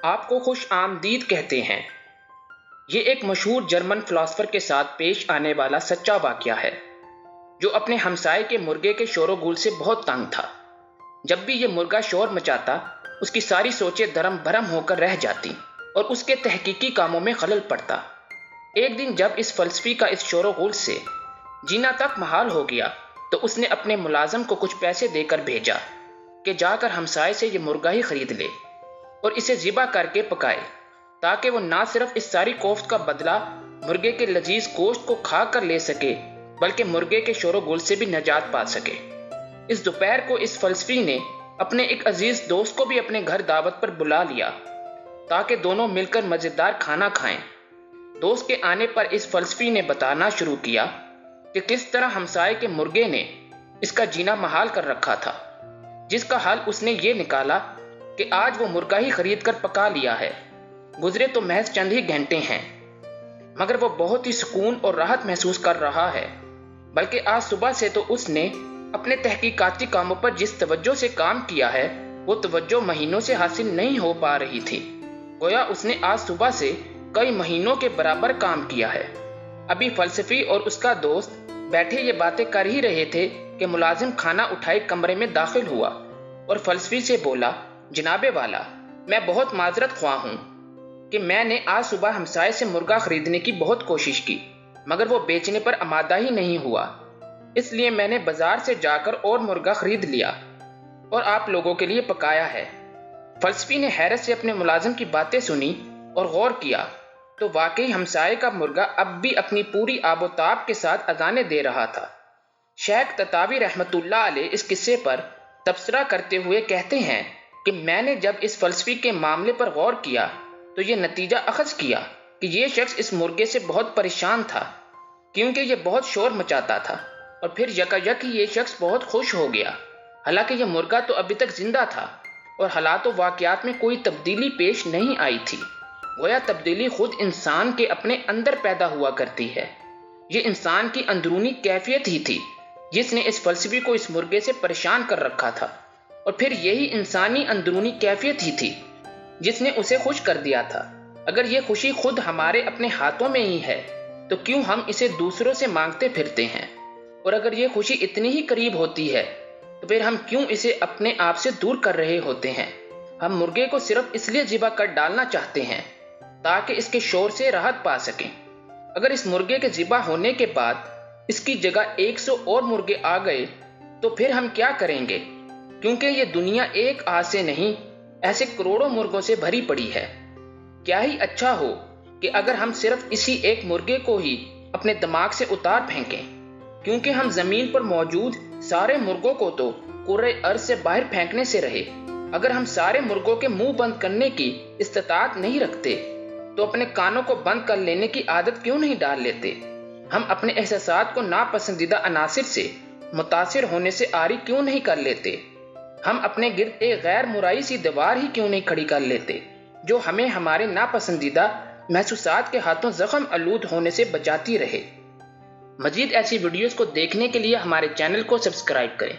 آپ کو خوش آمدید کہتے ہیں۔ یہ ایک مشہور جرمن فلاسفر کے ساتھ پیش آنے والا سچا واقعہ ہے، جو اپنے ہمسائے کے مرغے کے شور و گول سے بہت تنگ تھا۔ جب بھی یہ مرغا شور مچاتا، اس کی ساری سوچیں درم بھرم ہو کر رہ جاتی اور اس کے تحقیقی کاموں میں خلل پڑتا۔ ایک دن جب اس فلسفی کا اس شور و غل سے جینا تک محال ہو گیا تو اس نے اپنے ملازم کو کچھ پیسے دے کر بھیجا کہ جا کر ہمسائے سے یہ مرغا ہی خرید لے اور اسے ذبح کر کے پکائے، تاکہ وہ نہ صرف اس ساری کوفت کا بدلہ مرغے کے لذیذ گوشت کو کھا کر لے سکے، بلکہ مرغے کے شور و غل سے بھی نجات پا سکے۔ اس دوپہر کو اس فلسفی نے اپنے ایک عزیز دوست کو بھی اپنے گھر دعوت پر بلا لیا تاکہ دونوں مل کر مزیدار کھانا کھائیں۔ دوست کے آنے پر اس فلسفی نے بتانا شروع کیا کہ کس طرح ہمسائے کے مرغے نے اس کا جینا محال کر رکھا تھا، جس کا حل اس نے یہ نکالا کہ آج وہ مرغا ہی خرید کر پکا لیا ہے۔ گزرے تو محض چند ہی گھنٹے ہیں، مگر وہ بہت ہی سکون اور راحت محسوس کر رہا ہے، بلکہ آج صبح سے تو اس نے اپنے تحقیقاتی کاموں پر جس توجہ سے کام کیا ہے وہ توجہ مہینوں سے حاصل نہیں ہو پا رہی تھی۔ گویا اس نے آج صبح سے کئی مہینوں کے برابر کام کیا ہے۔ ابھی فلسفی اور اس کا دوست بیٹھے یہ باتیں کر ہی رہے تھے کہ ملازم کھانا اٹھائے کمرے میں داخل ہوا اور فلسفی سے بولا، جناب والا، میں بہت معذرت خواہ ہوں کہ میں نے آج صبح ہمسائے سے مرغا خریدنے کی بہت کوشش کی، مگر وہ بیچنے پر آمادہ ہی نہیں ہوا، اس لیے میں نے بازار سے جا کر اور مرغا خرید لیا اور آپ لوگوں کے لیے پکایا ہے۔ فلسفی نے حیرت سے اپنے ملازم کی باتیں سنی اور غور کیا تو واقعی ہمسائے کا مرغا اب بھی اپنی پوری آب و تاب کے ساتھ اذانیں دے رہا تھا۔ شیخ تطاوی رحمۃ اللہ علیہ اس قصے پر تبصرہ کرتے ہوئے کہتے ہیں کہ میں نے جب اس فلسفی کے معاملے پر غور کیا تو یہ نتیجہ اخذ کیا کہ یہ شخص اس مرغے سے بہت پریشان تھا، کیونکہ یہ بہت شور مچاتا تھا، اور پھر یکایک ہی یہ شخص بہت خوش ہو گیا، حالانکہ یہ مرغا تو ابھی تک زندہ تھا اور حالات و واقعات میں کوئی تبدیلی پیش نہیں آئی تھی۔ گویا تبدیلی خود انسان کے اپنے اندر پیدا ہوا کرتی ہے۔ یہ انسان کی اندرونی کیفیت ہی تھی جس نے اس فلسفی کو اس مرغے سے پریشان کر رکھا تھا، اور پھر یہی انسانی اندرونی کیفیت ہی تھی جس نے اسے خوش کر دیا تھا۔ اگر یہ خوشی خود ہمارے اپنے ہاتھوں میں ہی ہے تو کیوں ہم اسے دوسروں سے مانگتے پھرتے ہیں؟ اور اگر یہ خوشی اتنی ہی قریب ہوتی ہے تو پھر ہم کیوں اسے اپنے آپ سے دور کر رہے ہوتے ہیں؟ ہم مرغے کو صرف اس لیے ذبح کر ڈالنا چاہتے ہیں تاکہ اس کے شور سے راحت پا سکیں۔ اگر اس مرغے کے ذبح ہونے کے بعد اس کی جگہ 100 اور مرغے آ گئے تو پھر ہم کیا کریں گے؟ کیونکہ یہ دنیا ایک آج سے نہیں، ایسے کروڑوں مرغوں سے بھری پڑی ہے۔ کیا ہی اچھا ہو کہ اگر ہم صرف اسی ایک مرغے کو ہی اپنے دماغ سے اتار پھینکیں، کیونکہ ہم زمین پر موجود سارے مرغوں کو تو کرۂ ارض سے باہر پھینکنے سے رہے۔ اگر ہم سارے مرغوں کے منہ بند کرنے کی استطاعت نہیں رکھتے تو اپنے کانوں کو بند کر لینے کی عادت کیوں نہیں ڈال لیتے؟ ہم اپنے احساسات کو ناپسندیدہ عناصر سے متاثر ہونے سے عاری کیوں نہیں کر لیتے؟ ہم اپنے گرد ایک غیر مرئی سی دیوار ہی کیوں نہیں کھڑی کر لیتے جو ہمیں ہمارے ناپسندیدہ محسوسات کے ہاتھوں زخم آلود ہونے سے بچاتی رہے؟ مزید ایسی ویڈیوز کو دیکھنے کے لیے ہمارے چینل کو سبسکرائب کریں۔